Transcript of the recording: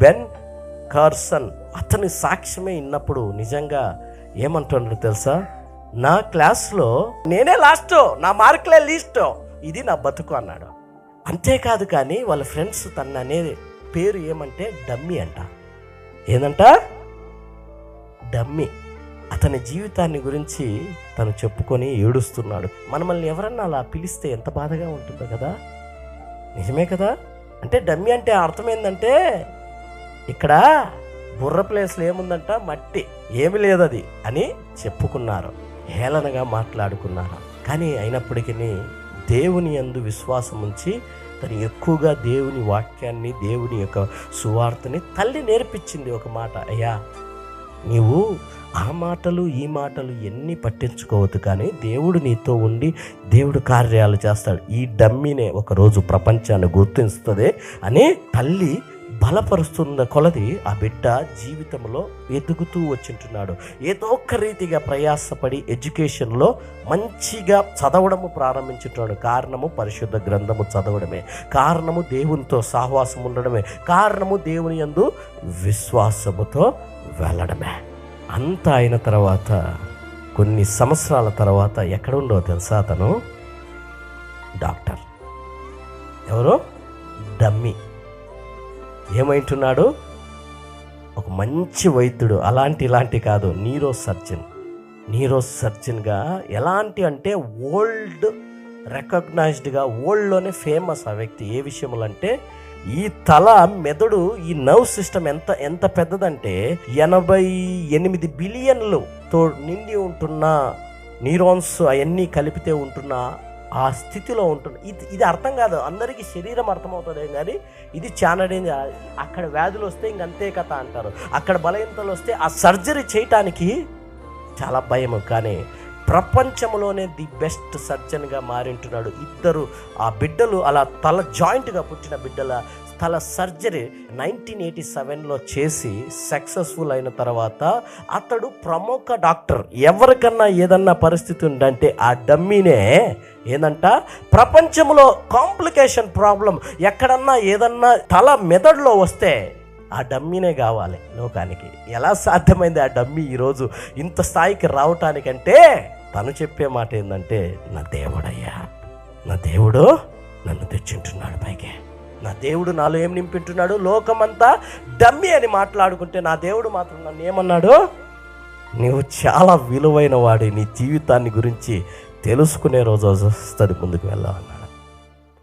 Ben Carson అతని సాక్ష్యమే విన్నప్పుడు నిజంగా ఏమంటున్నాడు తెలుసా? నా క్లాస్లో నేనే లాస్ట్, నా మార్కులే లీస్ట్, ఇది నా బతుకు అన్నాడు. అంతేకాదు కానీ వాళ్ళ ఫ్రెండ్స్ తన అనేది పేరు ఏమంటే డమ్మీ అంట. ఏదంట? డమ్మీ. అతని జీవితాన్ని గురించి తను చెప్పుకొని ఏడుస్తున్నాడు. మనల్ని ఎవరన్నా అలా పిలిస్తే ఎంత బాధగా ఉంటుందో కదా, నిజమే కదా? అంటే డమ్మీ అంటే అర్థం ఏంటంటే ఇక్కడ బుర్ర ప్లేస్లో ఏముందంట, మట్టి, ఏమి లేదు అది అని చెప్పుకున్నారు, హేళనగా మాట్లాడుకున్నారు. కానీ అయినప్పటికీ దేవుని యందు విశ్వాసం ఉంచి తను ఎక్కువగా దేవుని వాక్యాన్ని, దేవుని యొక్క సువార్తని తల్లి నేర్పించింది ఒక మాట, అయ్యా నీవు ఆ మాటలు ఈ మాటలు ఎన్ని పట్టించుకోవద్దు, కానీ దేవుడు నీతో ఉండి దేవుడు కార్యాలు చేస్తాడు. ఈ డమ్మీనే ఒకరోజు ప్రపంచాన్ని గుర్తిస్తుంది అని తల్లి బలపరుస్తున్న కొలది ఆ బిడ్డ జీవితంలో ఎదుగుతూ వచ్చింటున్నాడు. ఏదో ఒక రీతిగా ప్రయాసపడి ఎడ్యుకేషన్లో మంచిగా చదవడము ప్రారంభించుంటున్నాడు. కారణము పరిశుద్ధ గ్రంథము చదవడమే, కారణము దేవునితో సహవాసం ఉండడమే, కారణము దేవుని యందు విశ్వాసముతో వెళ్ళడమే. అంతా అయిన తర్వాత కొన్ని సంవత్సరాల తర్వాత ఎక్కడుండో తెలుసా? అతను డాక్టర్. ఎవరో డమ్మీ ఏమైంటున్నాడు? ఒక మంచి వైద్యుడు. ఇలాంటి కాదు, న్యూరో సర్జన్గా. ఎలాంటి అంటే వరల్డ్ రికగ్నైజ్డ్గా, వరల్డ్లోనే ఫేమస్ ఆ వ్యక్తి. ఏ విషయంలో అంటే ఈ తల, మెదడు, ఈ నర్వ్ సిస్టమ్ ఎంత పెద్దదంటే 88 బిలియన్లతో నిండి ఉంటున్న న్యూరాన్స్ అవన్నీ కలిపితే ఉంటున్న ఆ స్థితిలో ఉంటుంది. ఇది అర్థం కాదు అందరికీ. శరీరం అర్థమవుతుంది కానీ ఇది చానడేంది. అక్కడ వ్యాధులు వస్తే ఇంకంతే కథ అంటారు, అక్కడ బలహీనతలు వస్తే ఆ సర్జరీ చేయటానికి చాలా భయం. కానీ ప్రపంచంలోనే ది బెస్ట్ సర్జన్గా మారింటున్నాడు. ఇద్దరు ఆ బిడ్డలు అలా తల జాయింట్గా పుట్టిన బిడ్డల తల సర్జరీ 1987లో చేసి సక్సెస్ఫుల్ అయిన తర్వాత అతడు ప్రముఖ డాక్టర్. ఎవరికన్నా ఏదన్నా పరిస్థితి ఉందంటే ఆ డమ్మీనే ఏందంట, ప్రపంచంలో కాంప్లికేషన్ ప్రాబ్లం ఎక్కడన్నా ఏదన్నా తల మెదడులో వస్తే ఆ డమ్మీనే కావాలి లోకానికి. ఎలా సాధ్యమైంది ఆ డమ్మీ ఈరోజు ఇంత స్థాయికి రావటానికంటే తను చెప్పే మాట ఏంటంటే, నా దేవుడయ్యా, నా దేవుడు నన్ను తెచ్చింటున్నాడు పైకి, నా దేవుడు నాలో ఏం నింపింటున్నాడు. లోకమంతా డమ్మీ అని మాట్లాడుకుంటే నా దేవుడు మాత్రం నన్ను ఏమన్నాడు, నువ్వు చాలా విలువైన వాడి, నీ జీవితాన్ని గురించి తెలుసుకునే రోజు వస్తుంది, ముందుకు వెళ్ళాలన్నాడు.